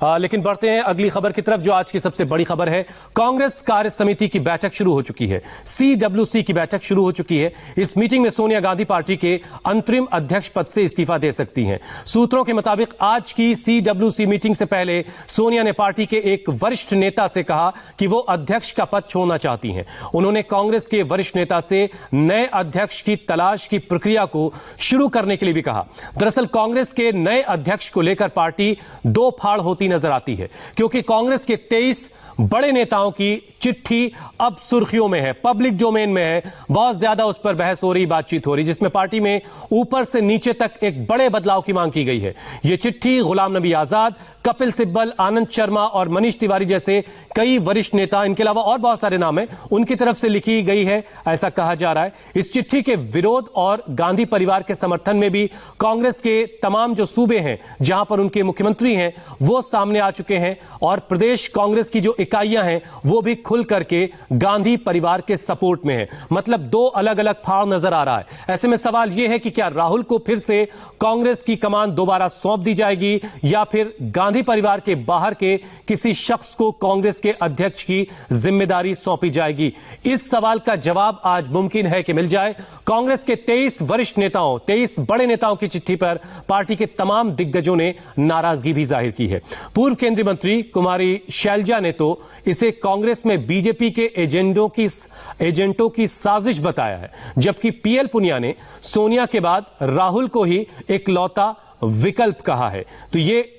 लेकिन बढ़ते हैं अगली खबर की तरफ, जो आज की सबसे बड़ी खबर है। कांग्रेस कार्य समिति की बैठक शुरू हो चुकी है। CWC की बैठक शुरू हो चुकी है। इस मीटिंग में सोनिया गांधी पार्टी के अंतरिम अध्यक्ष पद से इस्तीफा दे सकती हैं। सूत्रों के मुताबिक आज की CWC मीटिंग से पहले सोनिया ने पार्टी के एक वरिष्ठ नेता से कहा कि वो अध्यक्ष का पद छोड़ना चाहती हैं। उन्होंने कांग्रेस के वरिष्ठ नेता से नए अध्यक्ष की तलाश की प्रक्रिया को शुरू करने के लिए भी कहा। दरअसल कांग्रेस के नए अध्यक्ष को लेकर पार्टी दो फाड़ होती नजर आती है, क्योंकि कांग्रेस के 23 बड़े नेताओं की चिट्ठी अब सुर्खियों में है, पब्लिक डोमेन में है। बहुत ज्यादा उस पर बहस हो रही, बातचीत हो रही, जिसमें पार्टी में ऊपर से नीचे तक एक बड़े बदलाव की मांग की गई है। यह चिट्ठी गुलाम नबी आजाद, कपिल सिब्बल, आनंद शर्मा और मनीष तिवारी जैसे कई वरिष्ठ नेता, इनके अलावा और बहुत सारे नाम हैं, उनकी तरफ से लिखी गई है, ऐसा कहा जा रहा है। इस चिट्ठी के विरोध और गांधी परिवार के समर्थन में भी कांग्रेस के तमाम जो सूबे हैं जहां पर उनके मुख्यमंत्री हैं वो सामने आ चुके हैं, और प्रदेश कांग्रेस की जो इकाइयां हैं वो भी खुल करके गांधी परिवार के सपोर्ट में है। मतलब दो अलग अलग फाड़ नजर आ रहा है। ऐसे में सवाल यह है कि क्या राहुल को फिर से कांग्रेस की कमान दोबारा सौंप दी जाएगी, या फिर गांधी परिवार के बाहर के किसी शख्स को कांग्रेस के अध्यक्ष की जिम्मेदारी सौंपी जाएगी। इस सवाल का जवाब आज मुमकिन है कि मिल जाए। कांग्रेस के 23 वरिष्ठ नेताओं, 23 बड़े नेताओं की चिट्ठी पर पार्टी के तमाम दिग्गजों ने नाराजगी भी जाहिर की है। पूर्व केंद्रीय मंत्री कुमारी शैलजा ने तो इसे कांग्रेस में बीजेपी के एजेंटों की साजिश बताया है, जबकि PL पुनिया ने सोनिया के बाद राहुल को ही इकलौता विकल्प कहा है। तो ये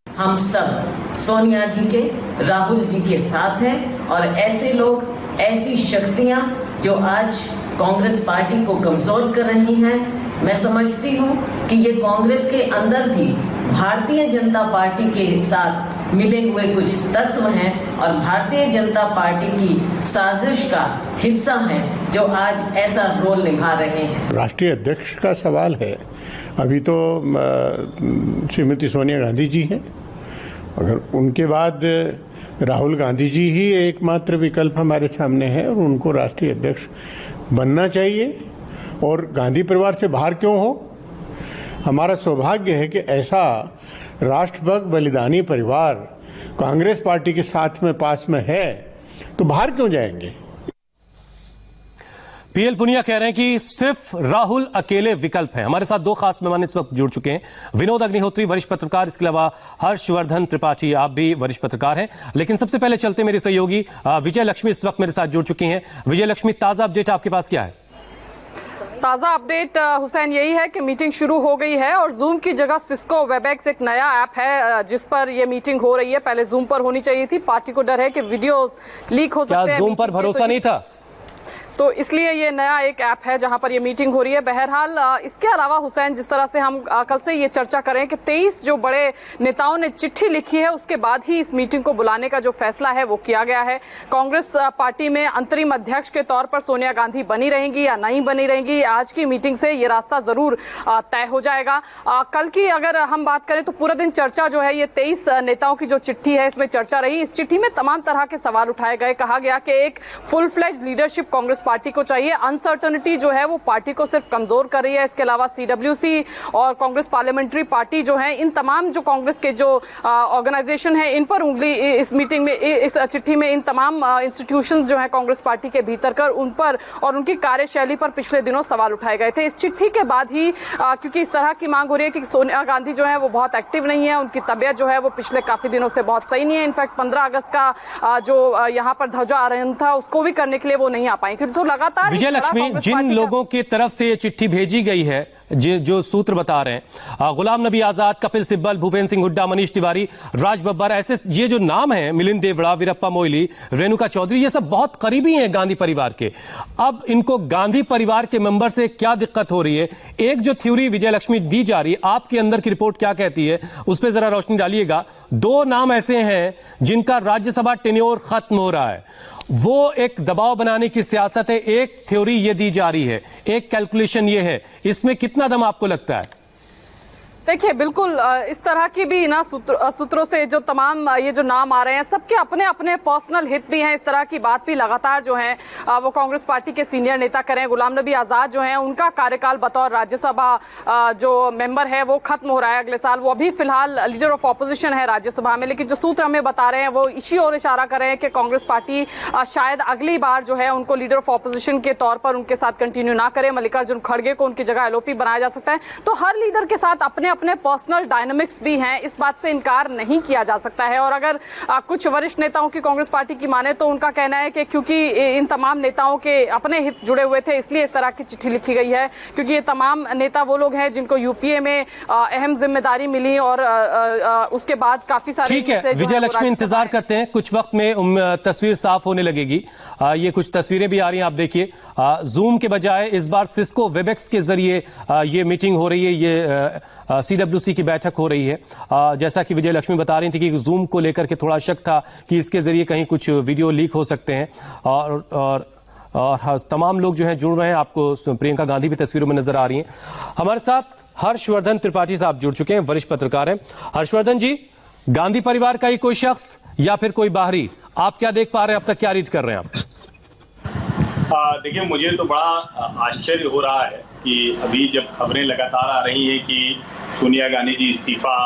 हम सब सोनिया जी के, राहुल जी के साथ हैं, और ऐसे लोग, ऐसी शक्तियां जो आज कांग्रेस पार्टी को कमजोर कर रही हैं, मैं समझती हूं कि ये कांग्रेस के अंदर भी भारतीय जनता पार्टी के साथ मिले हुए कुछ तत्व हैं और भारतीय जनता पार्टी की साजिश का हिस्सा हैं, जो आज ऐसा रोल निभा रहे हैं। राष्ट्रीय अध्यक्ष का सवाल है। अभी तो श्रीमती सोनिया गांधी जी हैं, अगर उनके बाद राहुल गांधी जी ही एकमात्र विकल्प हमारे सामने है, और उनको राष्ट्रीय अध्यक्ष बनना चाहिए। और गांधी परिवार से बाहर क्यों हो? हमारा सौभाग्य है कि ऐसा राष्ट्रभक्त बलिदानी परिवार कांग्रेस पार्टी के साथ में पास में है, तो बाहर क्यों जाएंगे? PL पुनिया कह रहे हैं कि सिर्फ राहुल अकेले विकल्प हैं। हमारे साथ दो खास मेहमान इस वक्त जुड़ चुके हैं। विनोद अग्निहोत्री, वरिष्ठ पत्रकार, इसके अलावा हर्षवर्धन त्रिपाठी, आप भी वरिष्ठ पत्रकार हैं। लेकिन सबसे पहले चलते मेरे सहयोगी विजय लक्ष्मी इस वक्त मेरे साथ जुड़ चुकी हैं। विजय लक्ष्मी, ताजा अपडेट आपके पास क्या है? ताजा अपडेट हुसैन यही है कि मीटिंग शुरू हो गई है, और जूम की जगह सिस्को वेबएक्स एक नया ऐप है जिस पर यह मीटिंग हो रही है। पहले जूम पर होनी चाहिए थी, पार्टी को डर है कि वीडियोस लीक हो सकते हैं। जूम पर भरोसा नहीं था, तो इसलिए ये नया एक ऐप है जहां पर ये मीटिंग हो रही है। बहरहाल इसके अलावा हुसैन, जिस तरह से हम कल से ये चर्चा करें कि 23 जो बड़े नेताओं ने चिट्ठी लिखी है, उसके बाद ही इस मीटिंग को बुलाने का जो फैसला है वो किया गया है। कांग्रेस पार्टी में अंतरिम अध्यक्ष के तौर पर सोनिया गांधी बनी रहेंगी या नहीं बनी रहेंगी, आज की मीटिंग से ये रास्ता जरूर तय हो जाएगा। कल की अगर हम बात करें तो पूरा दिन चर्चा जो है, ये 23 नेताओं की जो चिट्ठी है इसमें चर्चा रही। इस चिट्ठी में तमाम तरह के सवाल उठाए गए। कहा गया कि एक full fledge leadership Congress party को चाहिए। अनसर्टनिटी जो है वो पार्टी को सिर्फ कमजोर कर रही है। इसके अलावा CWC और कांग्रेस पार्लियामेंट्री पार्टी जो है, इन तमाम जो कांग्रेस के जो ऑर्गेनाइजेशन है, इन पर उंगली इस मीटिंग में, इस चिट्ठी में इन तमाम इंस्टीट्यूशंस जो है कांग्रेस पार्टी के भीतर कर उन पर और उनकी कार्यशैली पर पिछले दिनों सवाल उठाए गए थे। इस चिट्ठी के बाद ही क्योंकि इस तरह की मांग हो रही है कि सोनिया गांधी जो है वो बहुत एक्टिव नहीं है, उनकी तबियत जो है वो पिछले काफी दिनों से बहुत सही नहीं है। इनफैक्ट 15 अगस्त का जो यहाँ पर ध्वजारोहण था उसको भी करने के लिए वो नहीं आ पाई थी। तो लगातार विजय लक्ष्मी, जिन लोगों की तरफ से ये चिट्ठी भेजी गई है, जो सूत्र बता रहे हैं, गुलाम नबी आजाद, कपिल सिब्बल, भूपेंद्र सिंह हुड्डा, मनीष तिवारी, राज बब्बर, ऐसे ये जो नाम हैं, मिलिंद देवड़ा, वीरप्पा मोइली, रेणुका चौधरी, ये सब बहुत करीबी हैं गांधी परिवार के। अब इनको गांधी परिवार के मेंबर से क्या दिक्कत हो रही है? एक जो थ्योरी विजय लक्ष्मी दी जा रही है, आपके अंदर की रिपोर्ट क्या कहती है, उस पर जरा रोशनी डालिएगा। दो नाम ऐसे हैं जिनका राज्यसभा टेन्योर खत्म हो रहा है, वो एक दबाव बनाने की सियासत है। एक थ्योरी ये दी जा रही है, एक कैलकुलेशन ये है, इसमें कितना दम आपको लगता है? देखिए बिल्कुल इस तरह की भी ना सूत्रों से जो तमाम ये जो नाम आ रहे हैं, सबके अपने अपने पर्सनल हित भी हैं। इस तरह की बात भी लगातार जो है वो कांग्रेस पार्टी के सीनियर नेता करें। गुलाम नबी आजाद जो हैं, उनका कार्यकाल बतौर राज्यसभा जो मेंबर है वो खत्म हो रहा है अगले साल। वो अभी फिलहाल लीडर ऑफ ऑपोजिशन है राज्यसभा में, लेकिन जो सूत्र हमें बता रहे हैं वो इसी ओर इशारा कर रहे हैं कि कांग्रेस पार्टी शायद अगली बार जो है उनको लीडर ऑफ ऑपोजिशन के तौर पर उनके साथ कंटिन्यू ना करे। मल्लिकार्जुन खड़गे को उनकी जगह एलओपी बनाया जा सकता है। तो हर लीडर के साथ अपने अपने पर्सनल डायनामिक्स भी हैं, इस बात से इनकार नहीं किया जा सकता है। और अगर कुछ वरिष्ठ नेताओं की कांग्रेस पार्टी की माने तो उनका कहना है कि क्योंकि इन तमाम नेताओं के अपने हित जुड़े हुए थे इसलिए इस तरह की चिट्ठी लिखी गई है, क्योंकि ये तमाम नेता वो लोग हैं जिनको यूपीए में अहम जिम्मेदारी मिली और उसके बाद काफी सारे। ठीक है विजय लक्ष्मी, इंतजार करते हैं, कुछ वक्त में तस्वीर साफ होने लगेगी। ये कुछ तस्वीरें भी आ रही हैं, आप देखिए जूम के बजाय इस बार सिस्को वेबएक्स के जरिए ये मीटिंग हो रही है, ये CWC की बैठक हो रही है। जैसा कि विजय लक्ष्मी बता रही थी कि जूम को लेकर के थोड़ा शक था कि इसके जरिए कहीं कुछ वीडियो लीक हो सकते हैं और तमाम लोग जो हैं जुड़ रहे हैं। आपको प्रियंका गांधी भी तस्वीरों में नजर आ रही हैं। हमारे साथ हर्षवर्धन त्रिपाठी साहब जुड़ चुके हैं, वरिष्ठ पत्रकार हैं। हर्षवर्धन जी, गांधी परिवार का ही कोई शख्स या फिर कोई बाहरी, आप क्या देख पा रहे हैं, अब तक क्या रीड कर रहे हैं आप? देखिए, मुझे तो बड़ा आश्चर्य हो रहा है कि अभी जब खबरें लगातार आ रही हैं कि सोनिया गांधी जी इस्तीफा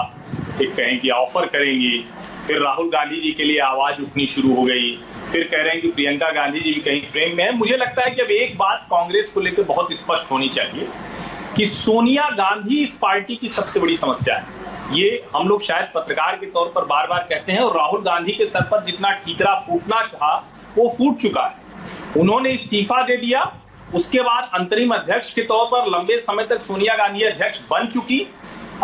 एक कहें कि ऑफर करेंगी, फिर राहुल गांधी जी के लिए आवाज उठनी शुरू हो गई, फिर कह रहे हैं कि प्रियंका गांधी जी भी कहीं फ्रेम में है। मुझे लगता है कि अब एक बात कांग्रेस को लेकर बहुत स्पष्ट होनी चाहिए कि सोनिया गांधी इस पार्टी की सबसे बड़ी समस्या है। ये हम लोग शायद पत्रकार के तौर पर बार बार कहते हैं, और राहुल गांधी के सर पर जितना ठीकरा फूटना था वो फूट चुका है। उन्होंने इस्तीफा दे दिया, उसके बाद अंतरिम अध्यक्ष के तौर पर लंबे समय तक सोनिया गांधी अध्यक्ष बन चुकी।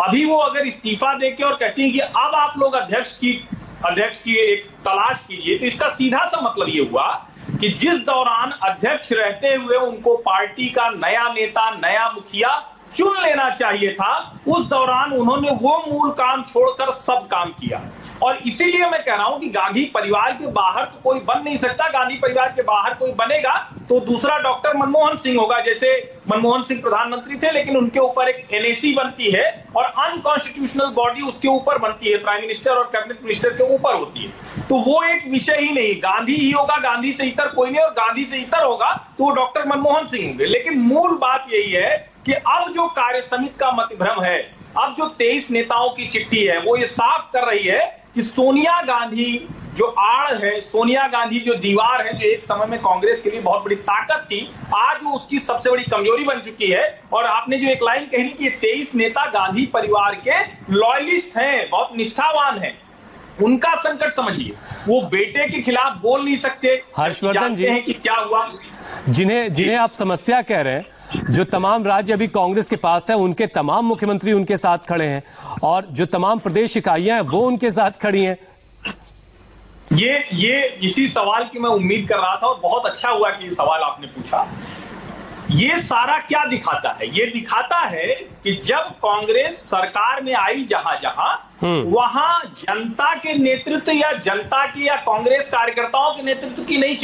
अभी वो अगर इस्तीफा देके और कहती है कि अब आप लोग अध्यक्ष की एक तलाश कीजिए, तो इसका सीधा सा मतलब ये हुआ कि जिस दौरान अध्यक्ष रहते हुए उनको पार्टी का नया नेता, नया मुखिया चुन लेना चाहिए था, उस दौरान उन्होंने वो मूल काम छोड़कर सब काम किया। और इसीलिए मैं कह रहा हूं कि गांधी परिवार के बाहर तो कोई बन नहीं सकता। गांधी परिवार के बाहर कोई बनेगा तो दूसरा डॉक्टर मनमोहन सिंह होगा। जैसे मनमोहन सिंह प्रधानमंत्री थे, लेकिन उनके ऊपर एक NAC बनती है और अनकॉन्स्टिट्यूशनल बॉडी उसके ऊपर बनती है, प्राइम मिनिस्टर और कैबिनेट मिनिस्टर के ऊपर होती है। तो वो एक विषय ही नहीं, गांधी ही होगा, गांधी से इतर कोई नहीं, और गांधी से इतर होगा तो वो डॉक्टर मनमोहन सिंह होंगे। लेकिन मूल बात यही है कि अब जो कार्य समिति का मतभ्रम है, अब जो 23 नेताओं की चिट्ठी है, वो ये साफ कर रही है कि सोनिया गांधी जो आड़ है, सोनिया गांधी जो दीवार है, जो एक समय में कांग्रेस के लिए बहुत बड़ी ताकत थी, आज वो उसकी सबसे बड़ी कमजोरी बन चुकी है। और आपने जो एक लाइन कही कि 23 नेता गांधी परिवार के लॉयलिस्ट हैं, बहुत निष्ठावान हैं, उनका संकट समझिए। वो बेटे के खिलाफ बोल नहीं सकते। हर्षवर्धन जी, हैं कि क्या हुआ, जिन्हें आप समस्या कह रहे हैं, जो तमाम राज्य अभी कांग्रेस के पास है, उनके तमाम मुख्यमंत्री उनके साथ खड़े हैं और जो तमाम प्रदेश इकाइयां हैं वो उनके साथ खड़ी हैं। ये इसी सवाल की मैं उम्मीद कर रहा था और बहुत अच्छा हुआ कि ये सवाल आपने पूछा। ये सारा क्या दिखाता है? ये दिखाता है कि जब कांग्रेस सरकार में आई जहां वहां जनता के नेतृत्व या जनता की या कांग्रेस कार्यकर्ताओं के नेतृत्व की नहीं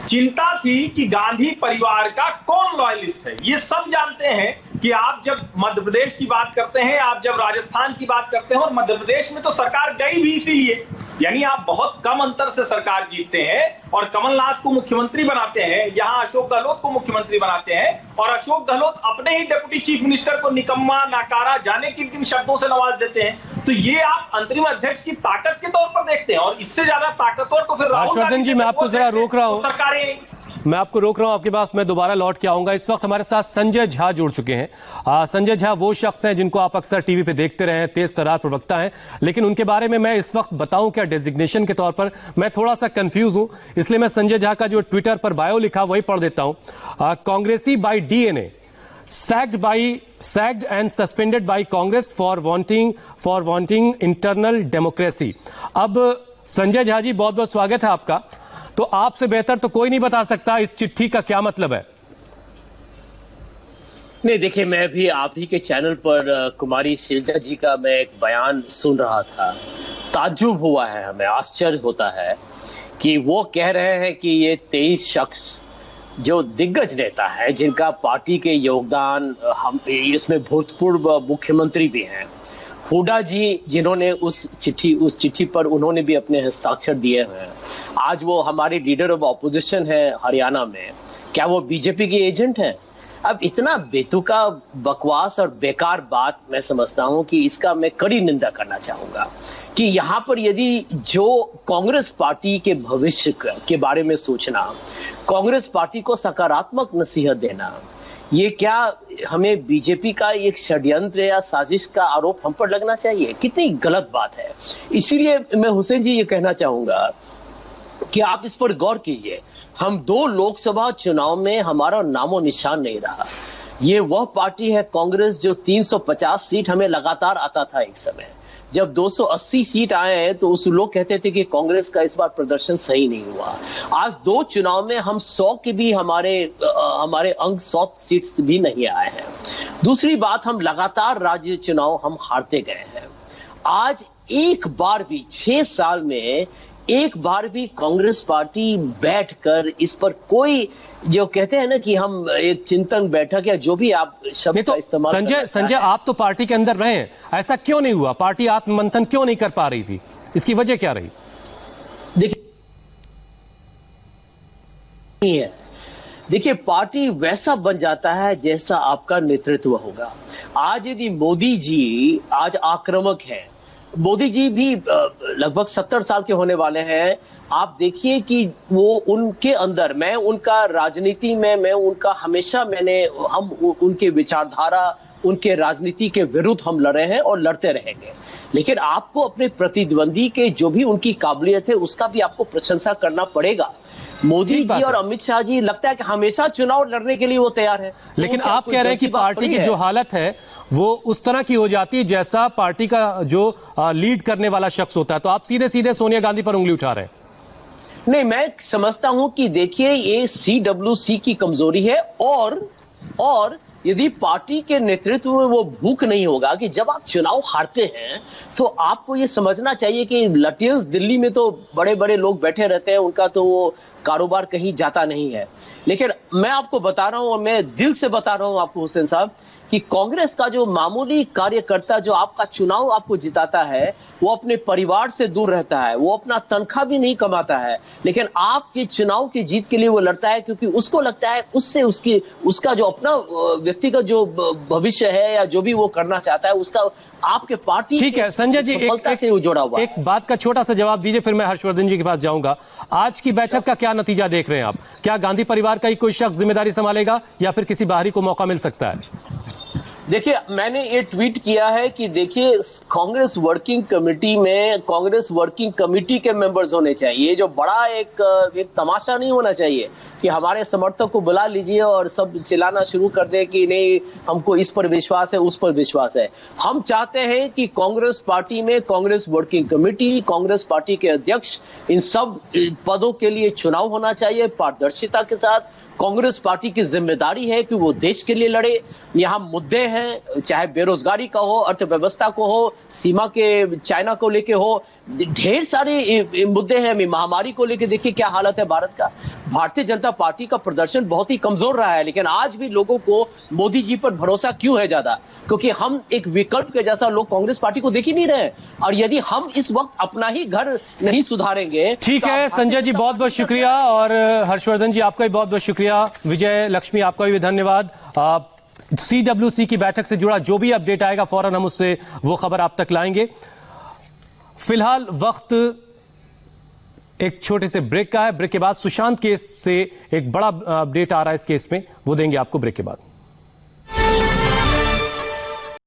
चिंता थी कि गांधी परिवार का कौन लॉयलिस्ट है। ये सब जानते हैं कि आप जब मध्य प्रदेश की बात करते हैं, आप जब राजस्थान की बात करते हैं, और मध्य प्रदेश में तो सरकार गई भी इसीलिए, यानी आप बहुत कम अंतर से सरकार जीतते हैं और कमलनाथ को मुख्यमंत्री बनाते हैं, यहां अशोक गहलोत को मुख्यमंत्री बनाते हैं, और अशोक गहलोत अपने ही डिप्टी चीफ मिनिस्टर को निकम्मा, नाकारा, जाने किन शब्दों से नवाज देते हैं। तो ये आप अंतरिम अध्यक्ष की ताकत के तौर पर देखते हैं, और इससे ज्यादा ताकतवर तो फिर हर्षवर्धन जी, मैं आपको जरा रोक रहा हूं, मैं आपको रोक रहा हूं, आपके पास मैं दोबारा लौट के आऊंगा। इस वक्त हमारे साथ संजय झा जुड़ चुके हैं। संजय झा वो शख्स हैं जिनको आप अक्सर टीवी पे देखते रहे हैं, तेज तर्रार प्रवक्ता हैं, लेकिन उनके बारे में मैं इस वक्त बताऊं क्या डेजिग्नेशन के तौर पर मैं थोड़ा सा कंफ्यूज हूं, इसलिए मैं संजय झा का जो ट्विटर पर बायो लिखा वही पढ़ देता हूं। कांग्रेसी by DNA, sacked and suspended by Congress for wanting internal democracy। अब संजय झा जी, बहुत बहुत स्वागत है आपका। तो आपसे बेहतर तो कोई नहीं बता सकता इस चिट्ठी का क्या मतलब है। नहीं, देखिए, मैं भी आप ही के चैनल पर कुमारी शैलजा जी का मैं एक बयान सुन रहा था। ताज्जुब हुआ है, हमें आश्चर्य होता है कि वो कह रहे हैं कि ये 23 शख्स जो दिग्गज नेता है, जिनका पार्टी के योगदान, हम इसमें भूतपूर्व मुख्यमंत्री भी हैं, हुड्डा जी, जिन्होंने उस चिट्ठी पर उन्होंने भी अपने हस्ताक्षर दिए हैं। आज वो हमारे लीडर ऑफ ऑपोजिशन है हरियाणा में, क्या वो बीजेपी के एजेंट हैं? अब इतना बेतुका बकवास और बेकार बात मैं समझता हूं कि इसका मैं कड़ी निंदा करना चाहूंगा कि यहां पर यदि जो कांग्रेस पार्टी के भविष्य के बारे में सोचना, कांग्रेस पार्टी को सकारात्मक नसीहत देना, ये क्या हमें बीजेपी का एक षड्यंत्र या साजिश का आरोप हम पर लगना चाहिए? कितनी गलत बात है। इसीलिए मैं हुसैन जी ये कहना चाहूंगा कि आप इस पर गौर कीजिए। हम 2 लोकसभा चुनाव में हमारा नामो निशान नहीं रहा। ये वह पार्टी है कांग्रेस जो 350 सीट हमें लगातार आता था। एक समय जब 280 सीट आए तो उस लोग कहते थे कि कांग्रेस का इस बार प्रदर्शन सही नहीं हुआ। आज 2 चुनाव में हम 100 के भी हमारे अंक 100 सीट्स भी नहीं आए हैं। दूसरी बात, हम लगातार राज्य चुनाव हम हारते गए हैं। आज एक बार भी 6 साल में एक बार भी कांग्रेस पार्टी बैठकर इस पर कोई, जो कहते हैं ना कि हम एक चिंतन बैठक या जो भी आप शब्द का इस्तेमाल संजय आप तो पार्टी के अंदर रहे हैं, ऐसा क्यों नहीं हुआ? पार्टी आत्ममंथन क्यों नहीं कर पा रही थी? इसकी वजह क्या रही? देखिए, पार्टी वैसा बन जाता है जैसा आपका नेतृत्व होगा। आज यदि मोदी जी आज आक्रामक है, मोदी जी भी लगभग 70 साल के होने वाले हैं। आप देखिए कि वो उनके अंदर, मैं उनका राजनीति में, मैं उनका हमेशा हम उनके विचारधारा, उनके राजनीति के विरुद्ध हम लड़े हैं और लड़ते रहेंगे। लेकिन आपको अपने प्रतिद्वंदी के जो भी उनकी काबिलियत है उसका भी आपको प्रशंसा करना पड़ेगा। मोदी जी और अमित शाह जी लगता है कि हमेशा चुनाव लड़ने के लिए वो तैयार है। लेकिन आप कह रहे हैं कि पार्टी की जो हालत है वो उस तरह की हो जाती है जैसा पार्टी का जो लीड करने वाला शख्स होता है, तो आप सीधे सीधे सोनिया गांधी पर उंगली उठा रहे हैं। नहीं, मैं समझता हूं कि देखिए ये CWC की कमजोरी है और यदि पार्टी के नेतृत्व में वो भूख नहीं होगा कि जब आप चुनाव हारते हैं तो आपको ये समझना चाहिए कि लटियंस दिल्ली में तो बड़े बड़े लोग बैठे रहते हैं, उनका तो वो कारोबार कहीं जाता नहीं है। लेकिन मैं आपको बता रहा हूं और मैं दिल से बता रहा हूं आपको हुसैन साहब कि कांग्रेस का जो मामूली कार्यकर्ता जो आपका चुनाव आपको जिताता है वो अपने परिवार से दूर रहता है, वो अपना तनख्वाह भी नहीं कमाता है, लेकिन आपके चुनाव की जीत के लिए वो लड़ता है क्योंकि उसको लगता है उससे उसका जो अपना व्यक्तिगत जो भविष्य है या जो भी वो करना चाहता है उसका आपके पार्टी ठीक है। संजय जी से जुड़ा हुआ एक बात का छोटा सा जवाब दीजिए, फिर मैं हर्षवर्धन जी के पास जाऊंगा। आज की बैठक का क्या नतीजा देख रहे हैं आप? क्या गांधी परिवार का ही कोई शख्स जिम्मेदारी संभालेगा या फिर किसी बाहरी को मौका मिल सकता है? देखिए, मैंने ये ट्वीट किया है कि देखिए कांग्रेस वर्किंग कमेटी में कांग्रेस वर्किंग कमेटी के मेंबर्स होने चाहिए। जो बड़ा एक तमाशा नहीं होना चाहिए कि हमारे समर्थक को बुला लीजिए और सब चिल्लाना शुरू कर दे कि नहीं हमको इस पर विश्वास है, उस पर विश्वास है। हम चाहते हैं कि कांग्रेस पार्टी में Congress working committee, Congress party के अध्यक्ष, इन सब पदों के लिए चुनाव होना चाहिए पारदर्शिता के साथ। कांग्रेस पार्टी की जिम्मेदारी है कि वो देश के लिए लड़े। यहाँ मुद्दे हैं, चाहे बेरोजगारी का हो, अर्थव्यवस्था को हो, सीमा के चाइना को लेके हो, ढेर सारे मुद्दे हैं। महामारी को लेके देखिए क्या हालत है भारत का। भारतीय जनता पार्टी का प्रदर्शन बहुत ही कमजोर रहा है, लेकिन आज भी लोगों को मोदी जी पर भरोसा क्यों है ज्यादा? क्योंकि हम एक विकल्प के जैसा लोग कांग्रेस पार्टी को देख ही नहीं रहे। और यदि हम इस वक्त अपना ही घर नहीं सुधारेंगे। ठीक है संजय जी, बहुत बहुत शुक्रिया, और हर्षवर्धन जी आपका भी बहुत बहुत शुक्रिया। विजय लक्ष्मी आपका भी धन्यवाद। CWC की बैठक से जुड़ा जो भी अपडेट आएगा फौरन हम उससे वो खबर आप तक लाएंगे। फिलहाल वक्त एक छोटे से ब्रेक का है। ब्रेक के बाद सुशांत केस से एक बड़ा अपडेट आ रहा है इस केस में, वो देंगे आपको ब्रेक के बाद।